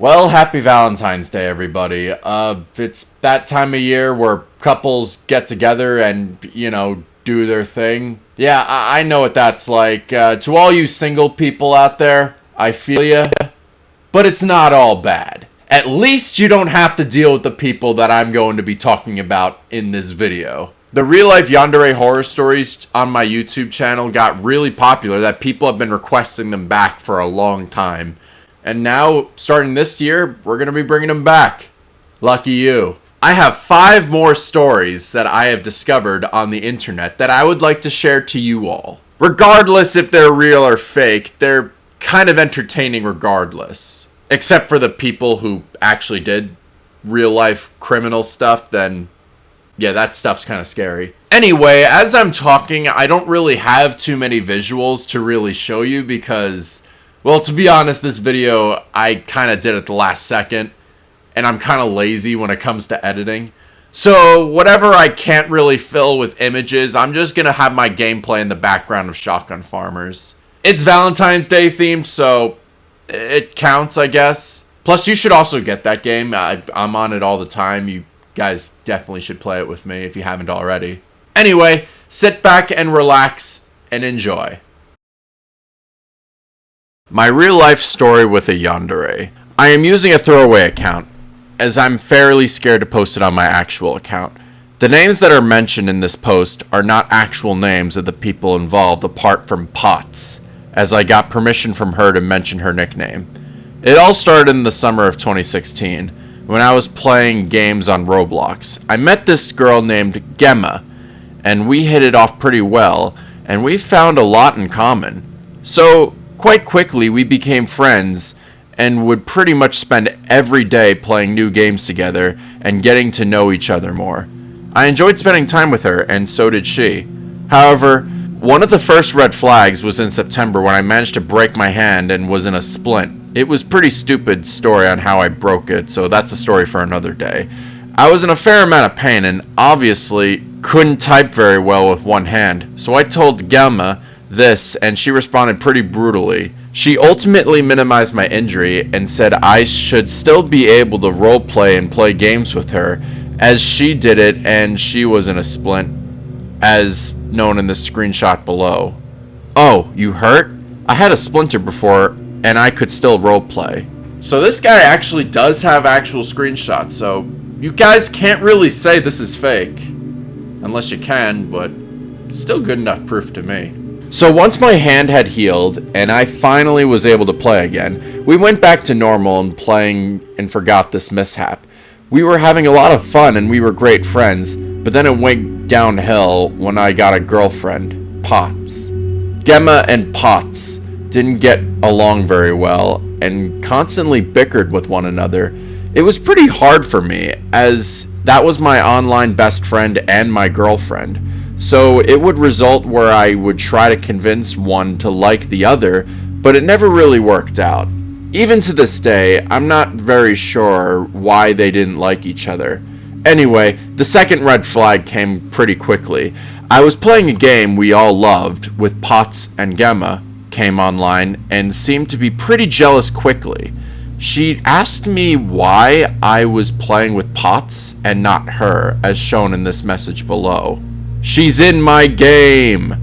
Well, happy Valentine's Day, everybody. It's that time of year where couples get together and, do their thing. Yeah, I know what that's like. To all you single people out there, I feel ya. But it's not all bad. At least you don't have to deal with the people that I'm going to be talking about in this video. The real-life Yandere Horror Stories on my YouTube channel got really popular that people have been requesting them back for a long time. And now, starting this year, we're going to be bringing them back. Lucky you. I have 5 more stories that I have discovered on the internet that I would like to share to you all. Regardless if they're real or fake, they're kind of entertaining regardless. Except for the people who actually did real-life criminal stuff, then yeah, that stuff's kind of scary. Anyway, as I'm talking, I don't really have too many visuals to really show you because, well, to be honest, this video I kind of did at the last second, and I'm kind of lazy when it comes to editing. So whatever I can't really fill with images, I'm just going to have my gameplay in the background of Shotgun Farmers. It's Valentine's Day themed, so it counts, I guess. Plus, you should also get that game. I'm on it all the time. You guys definitely should play it with me if you haven't already. Anyway, sit back and relax and enjoy. My real-life story with a yandere. I am using a throwaway account, as I'm fairly scared to post it on my actual account. The names that are mentioned in this post are not actual names of the people involved apart from Potts, as I got permission from her to mention her nickname. It all started in the summer of 2016, when I was playing games on Roblox. I met this girl named Gemma, and we hit it off pretty well, and we found a lot in common. So, quite quickly, we became friends and would pretty much spend every day playing new games together and getting to know each other more. I enjoyed spending time with her, and so did she. However, one of the first red flags was in September when I managed to break my hand and was in a splint. It was a pretty stupid story on how I broke it, so that's a story for another day. I was in a fair amount of pain and obviously couldn't type very well with one hand, so I told Gemma this, and she responded pretty brutally. She ultimately minimized my injury and said I should still be able to roleplay and play games with her, as she did it and she was in a splint, as known in the screenshot below. Oh, you hurt? I had a splinter before, and I could still roleplay. So this guy actually does have actual screenshots, so you guys can't really say this is fake. Unless you can, but it's still good enough proof to me. So once my hand had healed, and I finally was able to play again, we went back to normal and playing and forgot this mishap. We were having a lot of fun and we were great friends, but then it went downhill when I got a girlfriend, Potts. Gemma and Potts didn't get along very well and constantly bickered with one another. It was pretty hard for me, as that was my online best friend and my girlfriend. So it would result where I would try to convince one to like the other, but it never really worked out. Even to this day, I'm not very sure why they didn't like each other. Anyway, the second red flag came pretty quickly. I was playing a game we all loved with Potts, and Gemma came online and seemed to be pretty jealous quickly. She asked me why I was playing with Potts and not her, as shown in this message below. She's in my game!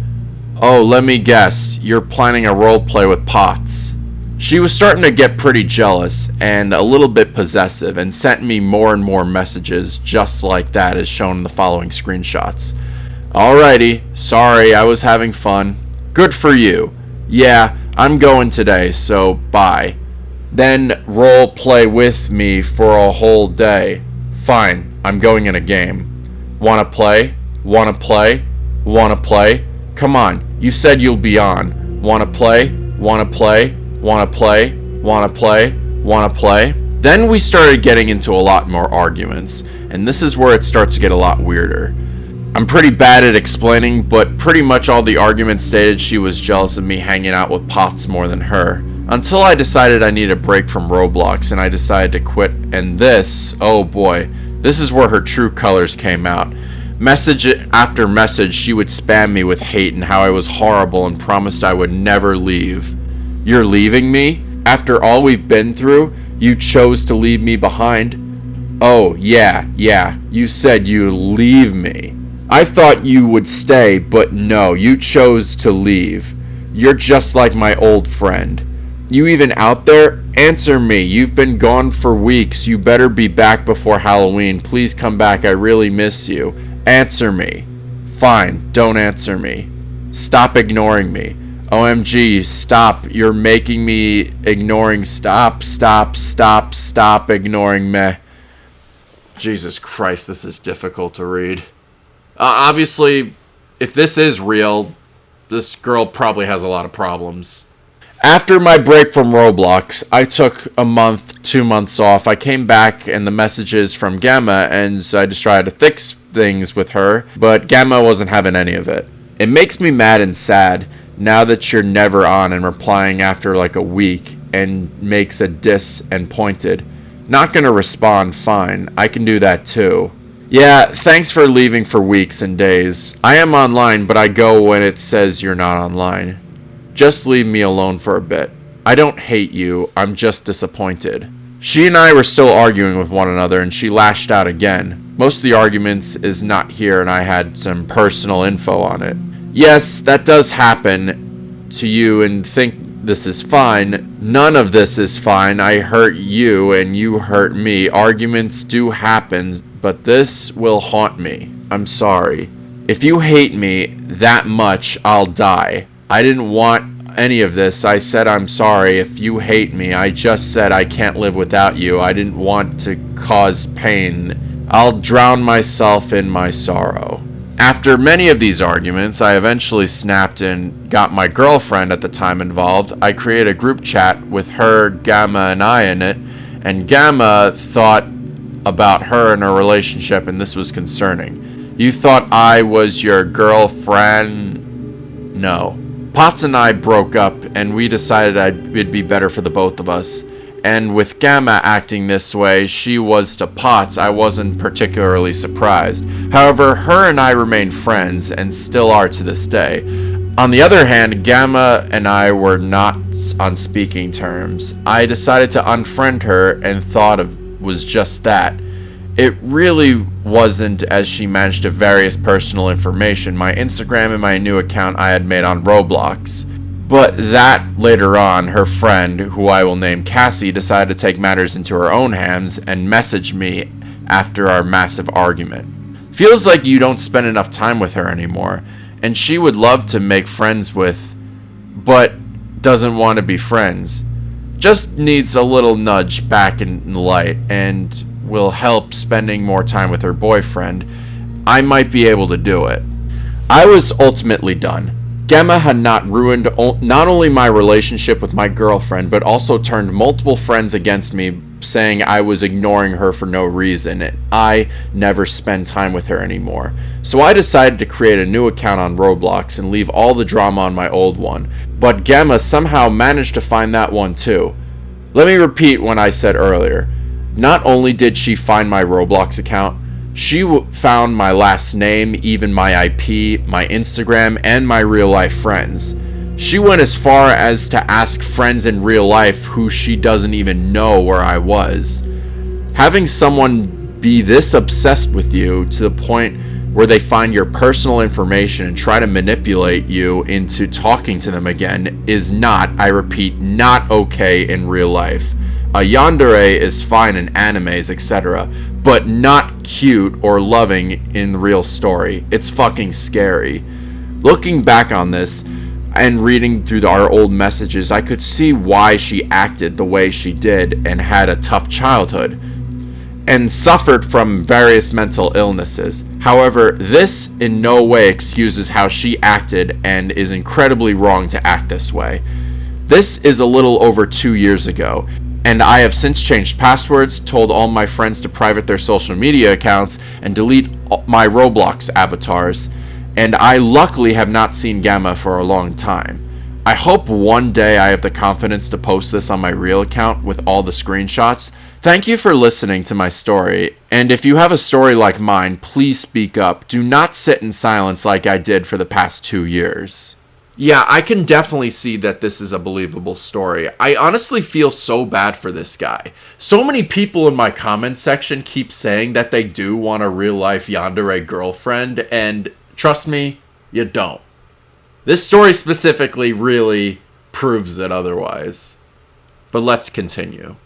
Oh, let me guess, you're planning a roleplay with Potts. She was starting to get pretty jealous and a little bit possessive and sent me more and more messages just like that, as shown in the following screenshots. Alrighty, sorry, I was having fun. Good for you. Yeah, I'm going today, so bye. Then roleplay with me for a whole day. Fine, I'm going in a game. Wanna play? Wanna play? Wanna play? Come on, you said you'll be on. Wanna play? Wanna play? Wanna play? Wanna play? Wanna play? Then we started getting into a lot more arguments, and this is where it starts to get a lot weirder. I'm pretty bad at explaining, but pretty much all the arguments stated she was jealous of me hanging out with Potts more than her. Until I decided I needed a break from Roblox and I decided to quit, and this, oh boy, this is where her true colors came out. Message after message, she would spam me with hate and how I was horrible and promised I would never leave. You're leaving me? After all we've been through, You chose to leave me behind. Oh, yeah, you said you'd leave me. I thought you would stay, but no, you chose to leave. You're just like my old friend. You even out there? Answer me. You've been gone for weeks. You better be back before Halloween. Please come back. I really miss you. Answer me. Fine, don't answer me. Stop ignoring me. OMG, stop. You're making me ignoring. Stop ignoring me. Jesus Christ, this is difficult to read. Obviously, if this is real, this girl probably has a lot of problems. After my break from Roblox, I took a month, 2 months off. I came back and the messages from Gamma, and I just tried to fix things with her, but Gamma wasn't having any of it. It makes me mad and sad now that you're never on and replying after like a week and makes a diss and pointed. Not gonna respond, fine. I can do that too. Yeah, thanks for leaving for weeks and days. I am online, but I go when it says you're not online. Just leave me alone for a bit. I don't hate you, I'm just disappointed. She and I were still arguing with one another and she lashed out again. Most of the arguments is not here and I had some personal info on it. Yes, that does happen to you and think this is fine. None of this is fine. I hurt you and you hurt me. Arguments do happen, but this will haunt me. I'm sorry. If you hate me that much, I'll die. I didn't want any of this. I said I'm sorry if you hate me. I just said I can't live without you. I didn't want to cause pain. I'll drown myself in my sorrow. After many of these arguments, I eventually snapped and got my girlfriend at the time involved. I created a group chat with her, Gamma, and I in it, and Gamma thought about her and her relationship, and this was concerning. You thought I was your girlfriend? No. Potts and I broke up, and we decided it'd be better for the both of us. And with Gamma acting this way, she was to Potts, I wasn't particularly surprised. However, her and I remained friends, and still are to this day. On the other hand, Gamma and I were not on speaking terms. I decided to unfriend her and thought it was just that. It really wasn't, as she managed to various personal information, my Instagram and my new account I had made on Roblox. But that, later on, her friend, who I will name Cassie, decided to take matters into her own hands and message me after our massive argument. Feels like you don't spend enough time with her anymore, and she would love to make friends with, but doesn't want to be friends. Just needs a little nudge back in the light, and will help spending more time with her boyfriend. I might be able to do it. I was ultimately done. Gamma had not ruined not only my relationship with my girlfriend, but also turned multiple friends against me, saying I was ignoring her for no reason, and I never spend time with her anymore. So I decided to create a new account on Roblox and leave all the drama on my old one, but Gamma somehow managed to find that one too. Let me repeat what I said earlier. Not only did she find my Roblox account, she found my last name, even my IP, my Instagram, and my real-life friends. She went as far as to ask friends in real life who she doesn't even know where I was. Having someone be this obsessed with you to the point where they find your personal information and try to manipulate you into talking to them again is not, I repeat, not okay in real life. A yandere is fine in animes, etc., but not cute or loving in the real story. It's fucking scary. Looking back on this and reading through our old messages, I could see why she acted the way she did and had a tough childhood and suffered from various mental illnesses. However, this in no way excuses how she acted and is incredibly wrong to act this way. This is a little over 2 years ago, and I have since changed passwords, told all my friends to private their social media accounts, and delete my Roblox avatars, and I luckily have not seen Gamma for a long time. I hope one day I have the confidence to post this on my real account with all the screenshots. Thank you for listening to my story, and if you have a story like mine, please speak up. Do not sit in silence like I did for the past 2 years. Yeah, I can definitely see that this is a believable story. I honestly feel so bad for this guy. So many people in my comment section keep saying that they do want a real life Yandere girlfriend, and trust me, you don't. This story specifically really proves it otherwise. But let's continue.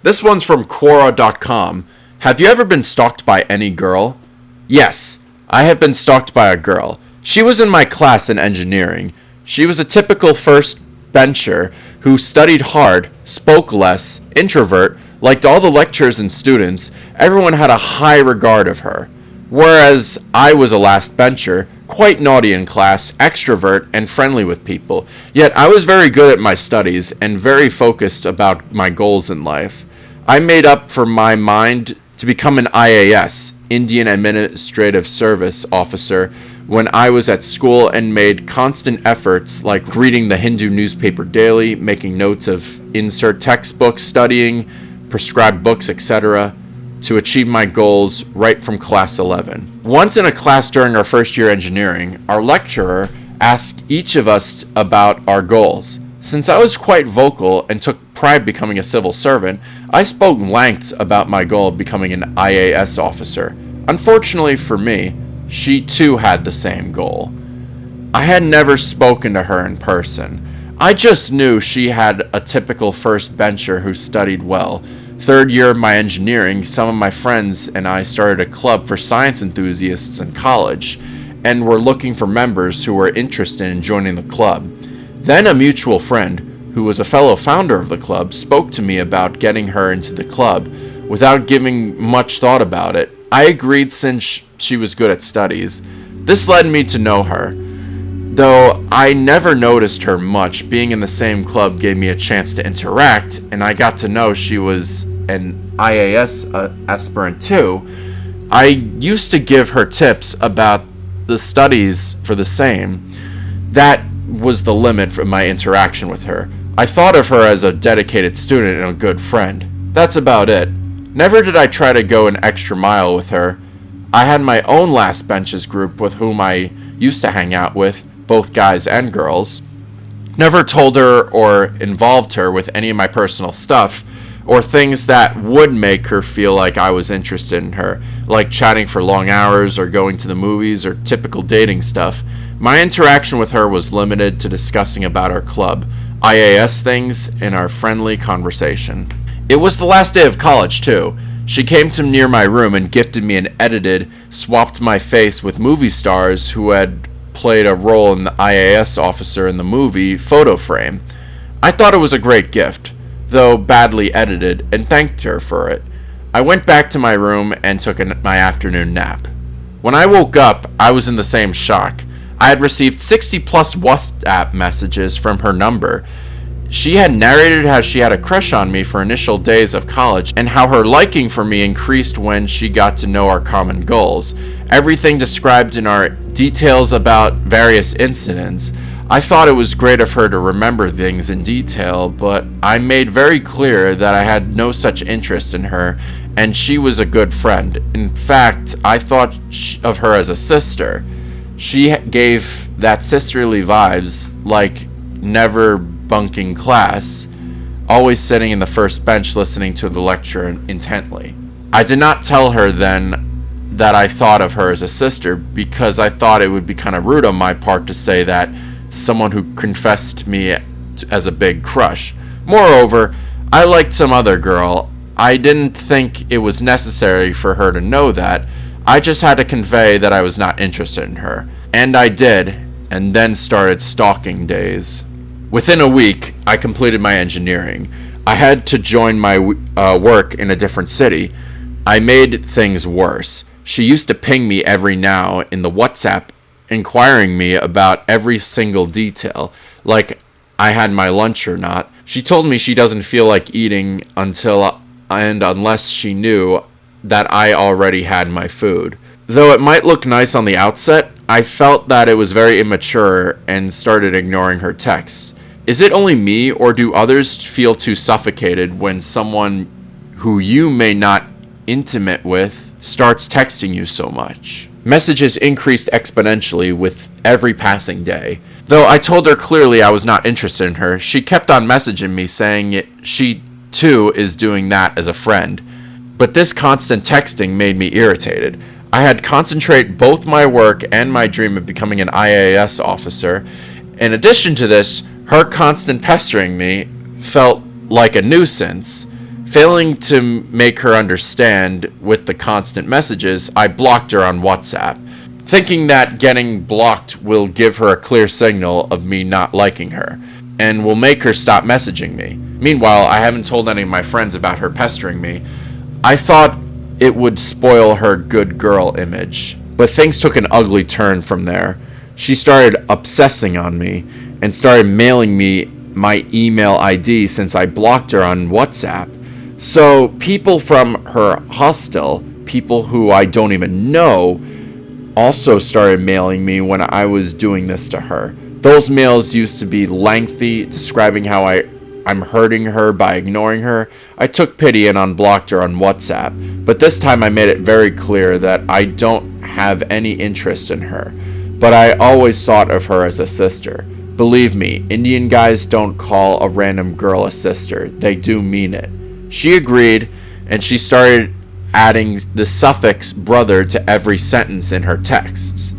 This one's from Quora.com. Have you ever been stalked by any girl? Yes, I have been stalked by a girl. She was in my class in engineering. She was a typical first bencher who studied hard, spoke less, introvert, liked all the lecturers and students. Everyone had a high regard of her. Whereas I was a last bencher, quite naughty in class, extrovert, and friendly with people. Yet I was very good at my studies and very focused about my goals in life. I made up for my mind to become an IAS, Indian Administrative Service Officer, when I was at school and made constant efforts like reading the Hindu newspaper daily, making notes of insert textbooks, studying prescribed books, etc., to achieve my goals right from class 11. Once in a class during our first year engineering, our lecturer asked each of us about our goals. Since I was quite vocal and took pride becoming a civil servant, I spoke lengths about my goal of becoming an IAS officer. Unfortunately for me, she too had the same goal. I had never spoken to her in person. I just knew she had a typical first bencher who studied well. Third year of my engineering, some of my friends and I started a club for science enthusiasts in college, and were looking for members who were interested in joining the club. Then a mutual friend, who was a fellow founder of the club, spoke to me about getting her into the club. Without giving much thought about it, I agreed since she was good at studies. This led me to know her. Though I never noticed her much, being in the same club gave me a chance to interact, and I got to know she was an IAS aspirant too. I used to give her tips about the studies for the same. That was the limit for my interaction with her. I thought of her as a dedicated student and a good friend. That's about it. Never did I try to go an extra mile with her. I had my own last benches group with whom I used to hang out with, both guys and girls. Never told her or involved her with any of my personal stuff, or things that would make her feel like I was interested in her, like chatting for long hours or going to the movies or typical dating stuff. My interaction with her was limited to discussing about our club, IAS things, and our friendly conversation. It was the last day of college, too. She came to near my room and gifted me an edited, swapped my face with movie stars who had played a role in the IAS officer in the movie photo frame. I thought it was a great gift, though badly edited, and thanked her for it. I went back to my room and took my afternoon nap. When I woke up, I was in the same shock. I had received 60 plus WhatsApp messages from her number. She had narrated how she had a crush on me for initial days of college, and how her liking for me increased when she got to know our common goals. Everything described in our details about various incidents. I thought it was great of her to remember things in detail, but I made very clear that I had no such interest in her, and she was a good friend. In fact, I thought of her as a sister. She gave that sisterly vibes, like never bunking class, always sitting in the first bench listening to the lecture intently. I did not tell her then that I thought of her as a sister, because I thought it would be kind of rude on my part to say that to someone who confessed me as a big crush. Moreover, I liked some other girl. I didn't think it was necessary for her to know that. I just had to convey that I was not interested in her. And I did, and then started stalking days. Within a week, I completed my engineering. I had to join my work in a different city. I made things worse. She used to ping me every now in the WhatsApp, inquiring me about every single detail, like I had my lunch or not. She told me she doesn't feel like eating unless she knew that I already had my food. Though it might look nice on the outset, I felt that it was very immature and started ignoring her texts. Is it only me, or do others feel too suffocated when someone who you may not intimate with starts texting you so much? Messages increased exponentially with every passing day. Though I told her clearly I was not interested in her, she kept on messaging me saying she too is doing that as a friend. But this constant texting made me irritated. I had concentrate both my work and my dream of becoming an IAS officer. In addition to this, her constant pestering me felt like a nuisance. Failing to make her understand with the constant messages, I blocked her on WhatsApp, thinking that getting blocked will give her a clear signal of me not liking her, and will make her stop messaging me. Meanwhile, I haven't told any of my friends about her pestering me. I thought it would spoil her good girl image, but things took an ugly turn from there. She started obsessing on me and started mailing me my email ID since I blocked her on WhatsApp. So people from her hostel, people who I don't even know, also started mailing me when I was doing this to her. Those mails used to be lengthy, describing how I'm hurting her by ignoring her. I took pity and unblocked her on WhatsApp, but this time I made it very clear that I don't have any interest in her, but I always thought of her as a sister. Believe me, Indian guys don't call a random girl a sister. They do mean it. She agreed, and she started adding the suffix brother to every sentence in her texts.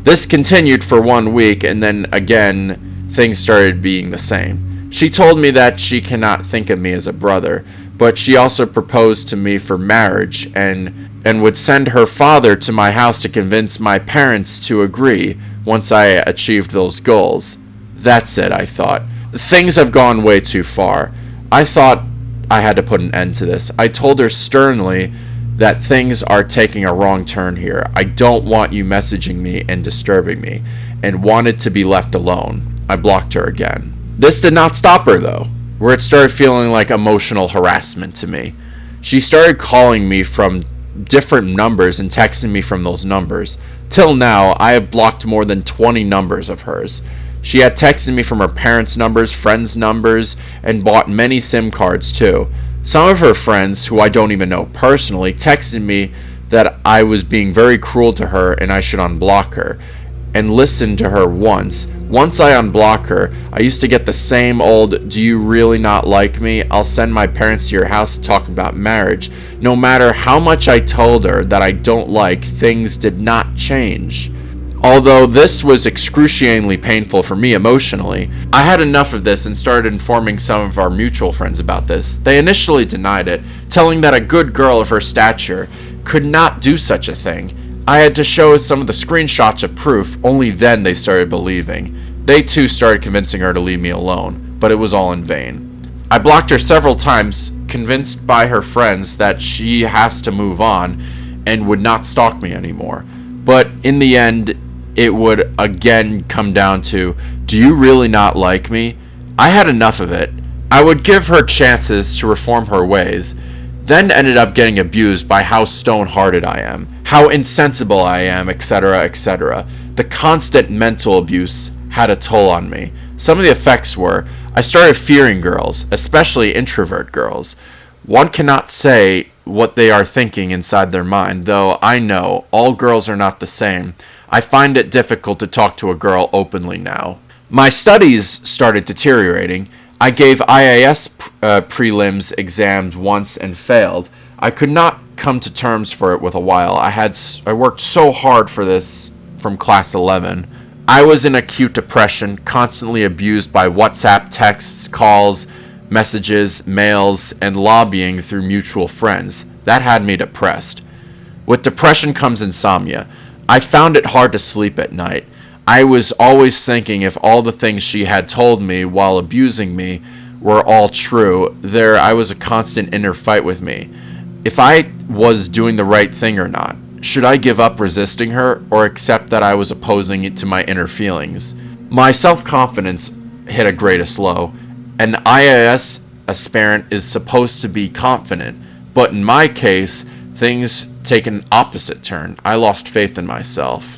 This continued for 1 week, and then again, things started being the same. She told me that she cannot think of me as a brother, but she also proposed to me for marriage and would send her father to my house to convince my parents to agree once I achieved those goals. That's it, I thought. Things have gone way too far. I thought I had to put an end to this. I told her sternly that things are taking a wrong turn here. I don't want you messaging me and disturbing me, and wanted to be left alone. I blocked her again. This did not stop her, though, where it started feeling like emotional harassment to me. She started calling me from different numbers and texting me from those numbers. Till now, I have blocked more than 20 numbers of hers. She had texted me from her parents' numbers, friends' numbers, and bought many SIM cards too. Some of her friends, who I don't even know personally, texted me that I was being very cruel to her and I should unblock her, and listened to her once. Once I unblock her, I used to get the same old, "Do you really not like me? I'll send my parents to your house to talk about marriage." No matter how much I told her that I don't like, things did not change. Although this was excruciatingly painful for me emotionally, I had enough of this and started informing some of our mutual friends about this. They initially denied it, telling that a good girl of her stature could not do such a thing. I had to show some of the screenshots of proof, only then they started believing. They too started convincing her to leave me alone, but it was all in vain. I blocked her several times, convinced by her friends that she has to move on and would not stalk me anymore. But in the end, it would again come down to, "Do you really not like me?" I had enough of it. I would give her chances to reform her ways, then ended up getting abused by how stone-hearted I am, how insensible I am, etc., etc. The constant mental abuse had a toll on me. Some of the effects were, I started fearing girls, especially introvert girls. One cannot say what they are thinking inside their mind, though I know all girls are not the same. I find it difficult to talk to a girl openly now. My studies started deteriorating. I gave IAS prelims exams once and failed. I could not come to terms for it with a while. I worked so hard for this from class 11. I was in acute depression, constantly abused by WhatsApp texts, calls, messages, mails, and lobbying through mutual friends. That had me depressed. With depression comes insomnia. I found it hard to sleep at night. I was always thinking if all the things she had told me while abusing me were all true, I was a constant inner fight with me. If I was doing the right thing or not. Should I give up resisting her or accept that I was opposing it to my inner feelings? My self-confidence hit a greatest low. An IAS aspirant is supposed to be confident, but in my case, things take an opposite turn. I lost faith in myself.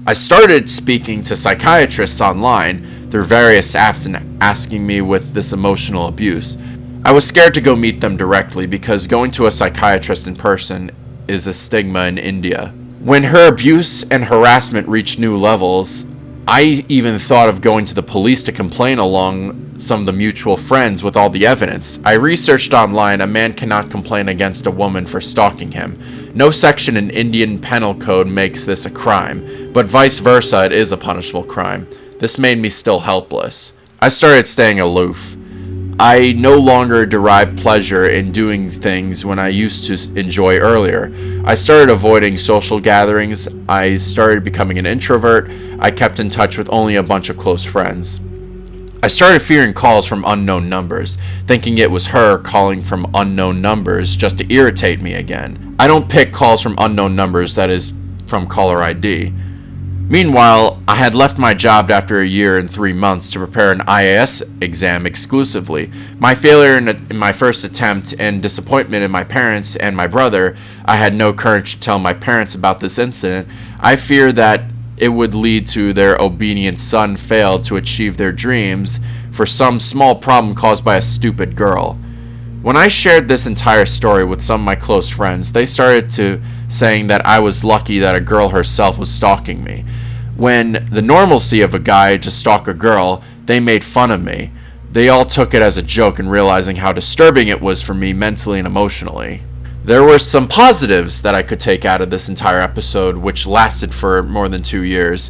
I started speaking to psychiatrists online through various apps and asking me with this emotional abuse. I was scared to go meet them directly because going to a psychiatrist in person is a stigma in India. When her abuse and harassment reached new levels, I even thought of going to the police to complain along some of the mutual friends with all the evidence. I researched online a man cannot complain against a woman for stalking him. No section in Indian Penal Code makes this a crime, but vice versa, it is a punishable crime. This made me still helpless. I started staying aloof. I no longer derive pleasure in doing things when I used to enjoy earlier. I started avoiding social gatherings. I started becoming an introvert. I kept in touch with only a bunch of close friends. I started fearing calls from unknown numbers, thinking it was her calling from unknown numbers just to irritate me again. I don't pick calls from unknown numbers, that is, from caller ID. Meanwhile, I had left my job after a year and 3 months to prepare an IAS exam exclusively. My failure in my first attempt and disappointment in my parents and my brother, I had no courage to tell my parents about this incident. I fear that it would lead to their obedient son fail to achieve their dreams for some small problem caused by a stupid girl. When I shared this entire story with some of my close friends, they started to saying that I was lucky that a girl herself was stalking me. When the normalcy of a guy to stalk a girl, they made fun of me. They all took it as a joke and realizing how disturbing it was for me mentally and emotionally. There were some positives that I could take out of this entire episode, which lasted for more than 2 years.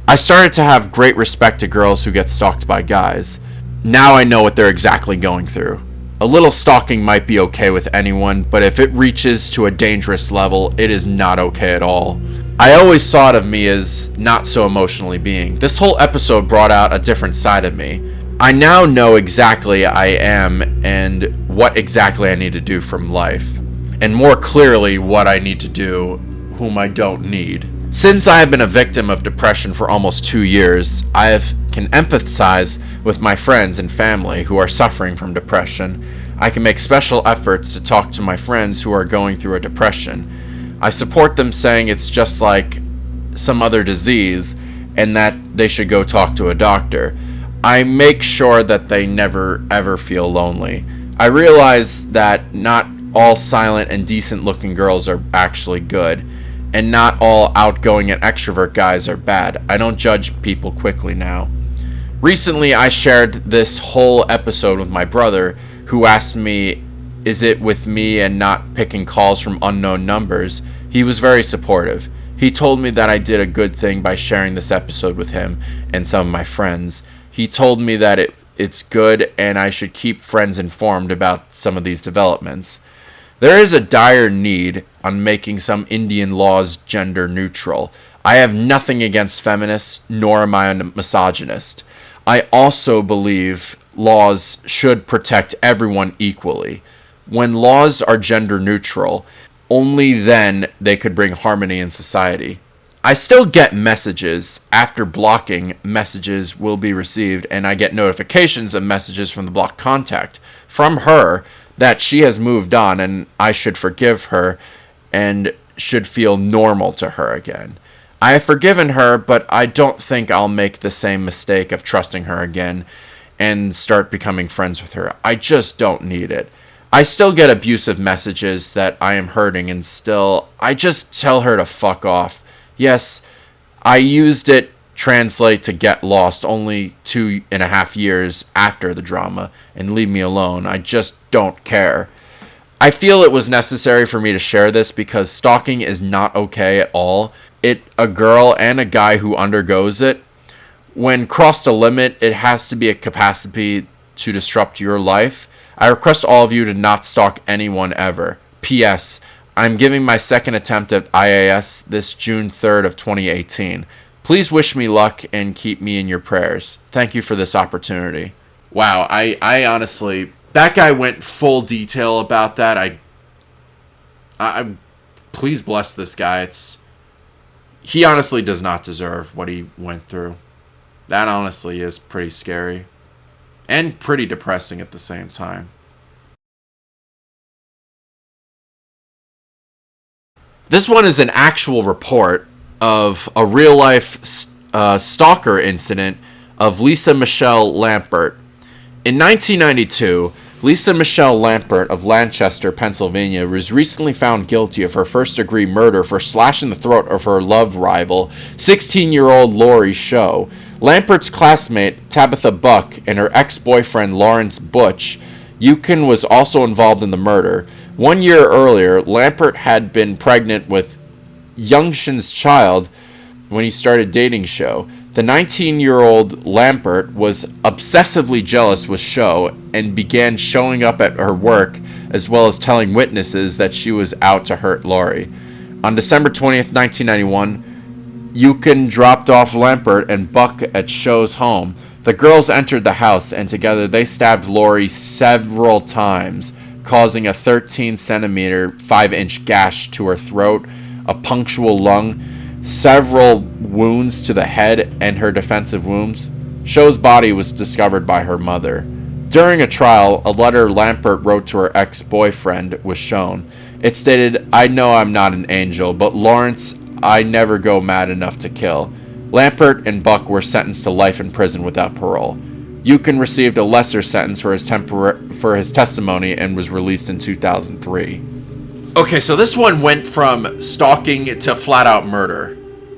I started to have great respect to girls who get stalked by guys. Now I know what they're exactly going through. A little stalking might be okay with anyone, but if it reaches to a dangerous level, it is not okay at all. I always thought of me as not so emotionally being. This whole episode brought out a different side of me. I now know exactly I am and what exactly I need to do from life, and more clearly what I need to do, whom I don't need. Since I have been a victim of depression for almost 2 years, can empathize with my friends and family who are suffering from depression. I can make special efforts to talk to my friends who are going through a depression. I support them saying it's just like some other disease and that they should go talk to a doctor. I make sure that they never ever feel lonely. I realize that not all silent and decent looking girls are actually good, and not all outgoing and extrovert guys are bad. I don't judge people quickly now. Recently, I shared this whole episode with my brother, who asked me, is it with me and not picking calls from unknown numbers? He was very supportive. He told me that I did a good thing by sharing this episode with him and some of my friends. He told me that it's good and I should keep friends informed about some of these developments. There is a dire need on making some Indian laws gender neutral. I have nothing against feminists, nor am I a misogynist. I also believe laws should protect everyone equally. When laws are gender neutral, only then they could bring harmony in society. I still get messages. After blocking, messages will be received, and I get notifications of messages from the blocked contact from her that she has moved on and I should forgive her and should feel normal to her again. I have forgiven her, but I don't think I'll make the same mistake of trusting her again and start becoming friends with her. I just don't need it. I still get abusive messages that I am hurting, and still, I just tell her to fuck off. Yes, I used it translate to get lost only 2.5 years after the drama, and leave me alone. I just don't care. I feel it was necessary for me to share this because stalking is not okay at all. A girl and a guy who undergoes it, when crossed a limit, it has to be a capacity to disrupt your life. I request all of you to not stalk anyone ever. P.S. I'm giving my second attempt at IAS this June 3rd of 2018. Please wish me luck and keep me in your prayers. Thank you for this opportunity. Wow, I honestly, that guy went full detail about that. I please bless this guy. He honestly does not deserve what he went through. That honestly is pretty scary. And pretty depressing at the same time. This one is an actual report of a real-life stalker incident of Lisa Michelle Lampert. In 1992, Lisa Michelle Lampert of Lancaster, Pennsylvania, was recently found guilty of her first-degree murder for slashing the throat of her love rival, 16-year-old Lori Sho. Lampert's classmate, Tabitha Buck, and her ex-boyfriend, Lawrence Butch, Yukon was also involved in the murder. 1 year earlier, Lampert had been pregnant with Youngshin's child when he started dating Sho. The 19-year-old Lampert was obsessively jealous with Sho and began showing up at her work as well as telling witnesses that she was out to hurt Lori. On December 20th, 1991, Yukon dropped off Lampert and Buck at Sho's home. The girls entered the house and together they stabbed Lori several times, causing a 13-centimeter, 5-inch gash to her throat, a punctual lung, several wounds to the head, and her defensive wounds. Sho's body was discovered by her mother. During a trial, a letter Lampert wrote to her ex-boyfriend was shown. It stated, "I know I'm not an angel, but Lawrence, I never go mad enough to kill." Lampert and Buck were sentenced to life in prison without parole. Yukon received a lesser sentence for his testimony and was released in 2003. Okay, so this one went from stalking to flat-out murder.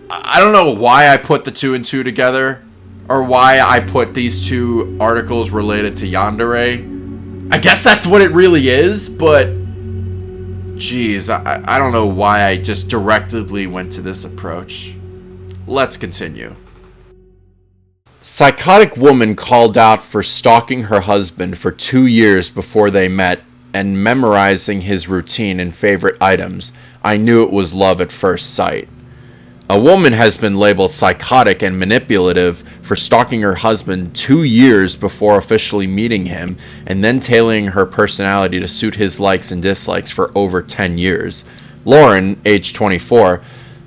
I don't know why I put the two and two together, or why I put these two articles related to Yandere. I guess that's what it really is, but geez, I don't know why I just directly went to this approach. Let's continue. Psychotic woman called out for stalking her husband for 2 years before they met and memorizing his routine and favorite items. I knew it was love at first sight. A woman has been labeled psychotic and manipulative for stalking her husband 2 years before officially meeting him and then tailoring her personality to suit his likes and dislikes for over 10 years. Lauren, age 24,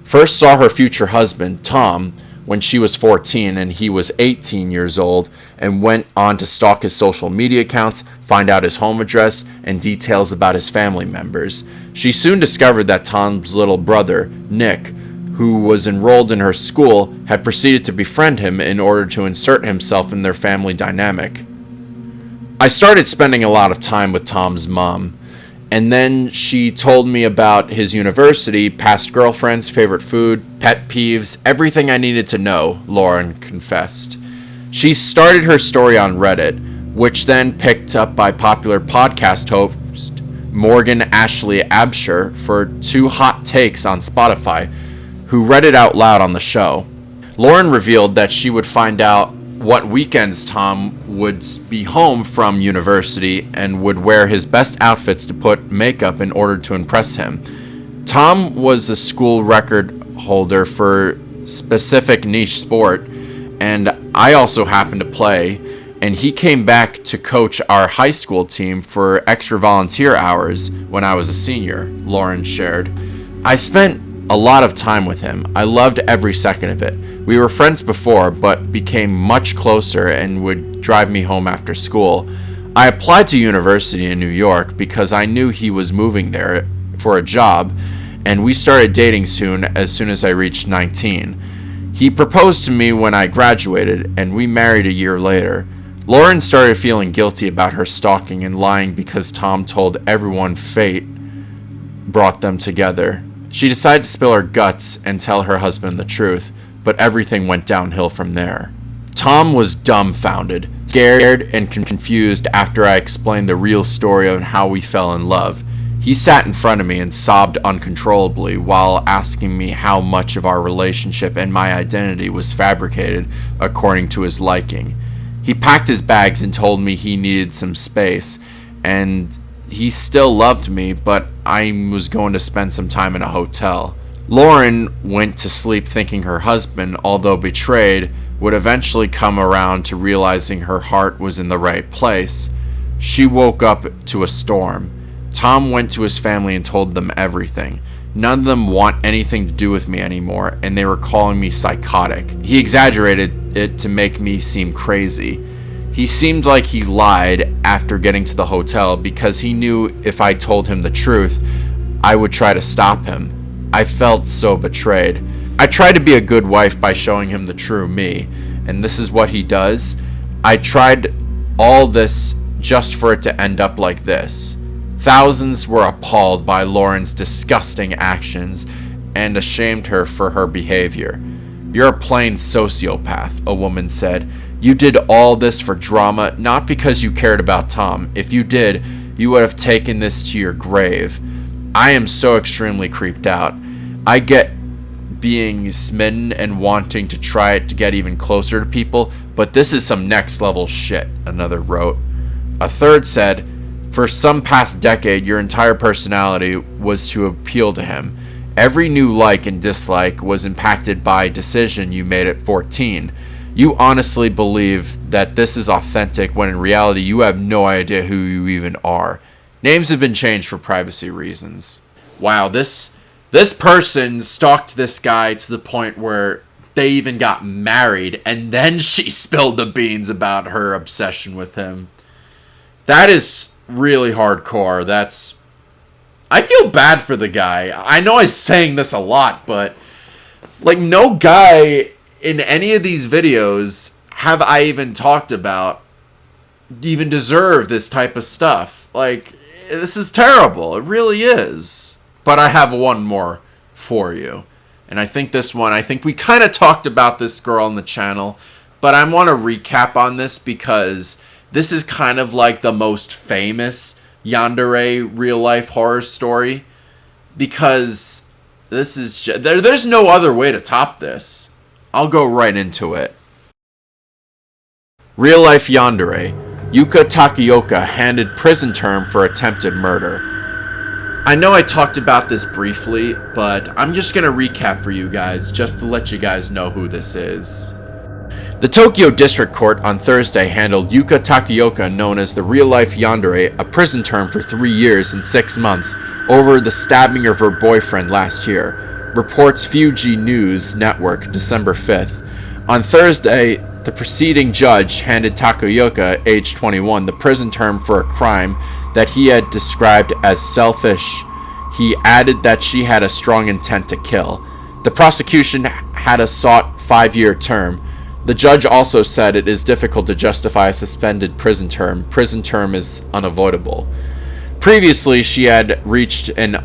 first saw her future husband, Tom, when she was 14 and he was 18 years old, and went on to stalk his social media accounts, find out his home address, and details about his family members. She soon discovered that Tom's little brother, Nick, who was enrolled in her school, had proceeded to befriend him in order to insert himself in their family dynamic. I started spending a lot of time with Tom's mom, and then she told me about his university, past girlfriends, favorite food, pet peeves, everything I needed to know, Lauren confessed. She started her story on Reddit, which then picked up by popular podcast host Morgan Ashley Absher for 2 hot takes on Spotify, who read it out loud on the show. Lauren revealed that she would find out what weekends Tom would be home from university and would wear his best outfits to put makeup in order to impress him. Tom was a school record holder for specific niche sport, and I also happened to play, and he came back to coach our high school team for extra volunteer hours when I was a senior, Lauren shared. I spent a lot of time with him. I loved every second of it. We were friends before, but became much closer and would drive me home after school. I applied to university in New York because I knew he was moving there for a job, and we started dating as soon as I reached 19. He proposed to me when I graduated, and we married a year later. Lauren started feeling guilty about her stalking and lying because Tom told everyone fate brought them together. She decided to spill her guts and tell her husband the truth, but everything went downhill from there. Tom was dumbfounded, scared, and confused after I explained the real story of how we fell in love. He sat in front of me and sobbed uncontrollably while asking me how much of our relationship and my identity was fabricated according to his liking. He packed his bags and told me he needed some space, and he still loved me, but I was going to spend some time in a hotel. Lauren went to sleep thinking her husband, although betrayed, would eventually come around to realizing her heart was in the right place. She woke up to a storm. Tom went to his family and told them everything. None of them want anything to do with me anymore, and they were calling me psychotic. He exaggerated it to make me seem crazy. He seemed like he lied after getting to the hotel because he knew if I told him the truth, I would try to stop him. I felt so betrayed. I tried to be a good wife by showing him the true me, and this is what he does. I tried all this just for it to end up like this. Thousands were appalled by Lauren's disgusting actions and ashamed her for her behavior. "You're a plain sociopath," a woman said. "You did all this for drama, not because you cared about Tom. If you did, you would have taken this to your grave. I am so extremely creeped out. I get being smitten and wanting to try to get even closer to people, but this is some next level shit," another wrote. A third said, "For some past decade, your entire personality was to appeal to him. Every new like and dislike was impacted by a decision you made at 14. You honestly believe that this is authentic when in reality you have no idea who you even are. Names have been changed for privacy reasons." Wow, this person stalked this guy to the point where they even got married, and then she spilled the beans about her obsession with him. That is really hardcore. I feel bad for the guy. I know I'm saying this a lot, but like, no guy in any of these videos have I even talked about even deserve this type of stuff. Like, this is terrible. It really is. But I have one more for you. And I think we kind of talked about this girl on the channel, but I want to recap on this because this is kind of like the most famous Yandere real life horror story, because this is there's no other way to top this. I'll go right into it. Real life Yandere. Yuka Takeoka handed prison term for attempted murder. I know I talked about this briefly, but I'm just going to recap for you guys just to let you guys know who this is. The Tokyo District Court on Thursday handed Yuka Takeoka, known as the real-life Yandere, a prison term for 3 years and 6 months over the stabbing of her boyfriend last year, reports Fuji News Network December 5th. On Thursday, the preceding judge handed Takeoka, age 21, the prison term for a crime that he had described as selfish. He added that she had a strong intent to kill. The prosecution had a sought 5-year term. The judge also said it is difficult to justify a suspended prison term. Prison term is unavoidable. Previously, she had reached an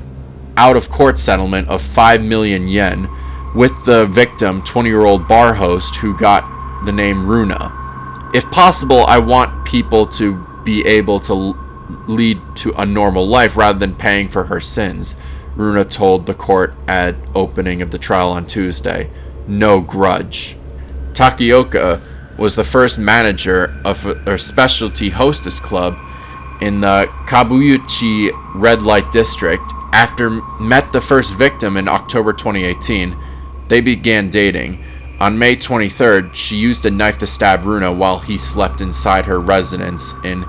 out-of-court settlement of 5 million yen with the victim, 20-year-old bar host, who got the name Runa. "If possible, I want people to be able to lead to a normal life rather than paying for her sins," Runa told the court at opening of the trial on Tuesday. No grudge. Takeoka was the first manager of a specialty hostess club in the Kabuyuchi red light district. After met the first victim in October 2018, they began dating. On May 23rd, she used a knife to stab Runa while he slept inside her residence in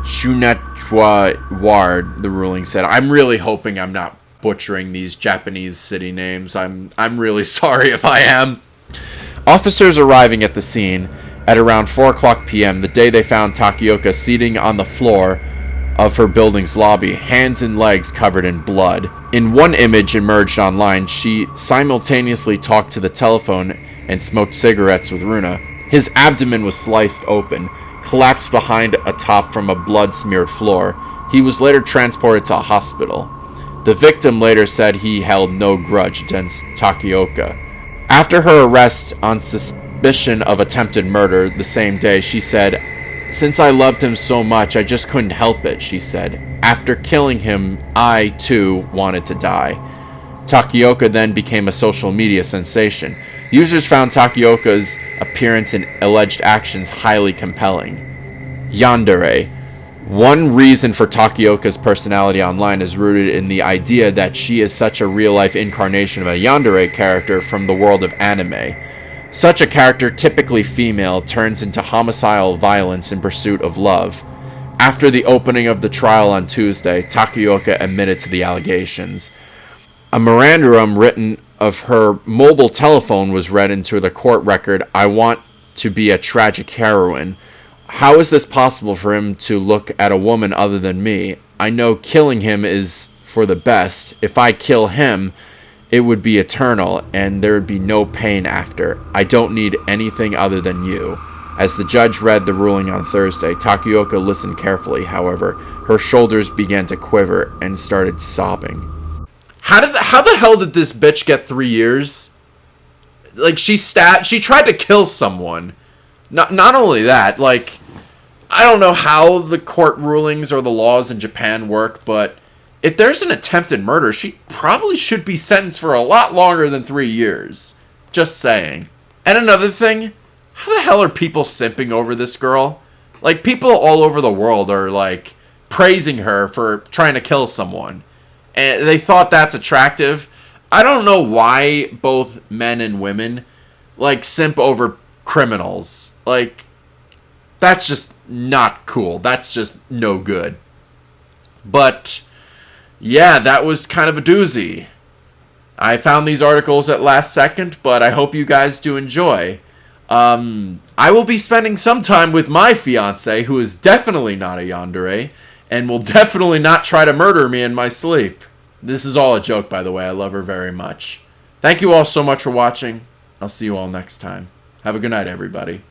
Shunetwa Ward, the ruling said. I'm really hoping I'm not butchering these Japanese city names. I'm really sorry if I am. Officers arriving at the scene at around 4:00 p.m. the day they found Takeoka sitting on the floor of her building's lobby, hands and legs covered in blood. In one image emerged online, she simultaneously talked to the telephone and smoked cigarettes with Runa. His abdomen was sliced open, collapsed behind a top from a blood-smeared floor. He was later transported to a hospital. The victim later said he held no grudge against Takeoka. After her arrest on suspicion of attempted murder the same day, she said, "Since I loved him so much, I just couldn't help it," she said. "After killing him, I, too, wanted to die." Takeoka then became a social media sensation. Users found Takeoka's appearance and alleged actions highly compelling. Yandere. One reason for Takeoka's personality online is rooted in the idea that she is such a real-life incarnation of a Yandere character from the world of anime. Such a character, typically female, turns into homicidal violence in pursuit of love. After the opening of the trial on Tuesday, Takeoka admitted to the allegations. A memorandum written of her mobile telephone was read into the court record. "I want to be a tragic heroine. How is this possible for him to look at a woman other than me? I know killing him is for the best. If I kill him, it would be eternal, and there would be no pain after. I don't need anything other than you." As the judge read the ruling on Thursday, Takayoko listened carefully. However, her shoulders began to quiver and started sobbing. How the hell did this bitch get 3 years? Like, she tried to kill someone. Not only that, like, I don't know how the court rulings or the laws in Japan work, but if there's an attempted murder, she probably should be sentenced for a lot longer than 3 years. Just saying. And another thing, how the hell are people simping over this girl? Like, people all over the world are, like, praising her for trying to kill someone. And they thought that's attractive. I don't know why both men and women, like, simp over criminals. Like, that's just not cool. That's just no good. But, yeah, that was kind of a doozy. I found these articles at last second, but I hope you guys do enjoy. I will be spending some time with my fiance, who is definitely not a yandere, and will definitely not try to murder me in my sleep. This is all a joke, by the way. I love her very much. Thank you all so much for watching. I'll see you all next time. Have a good night, everybody.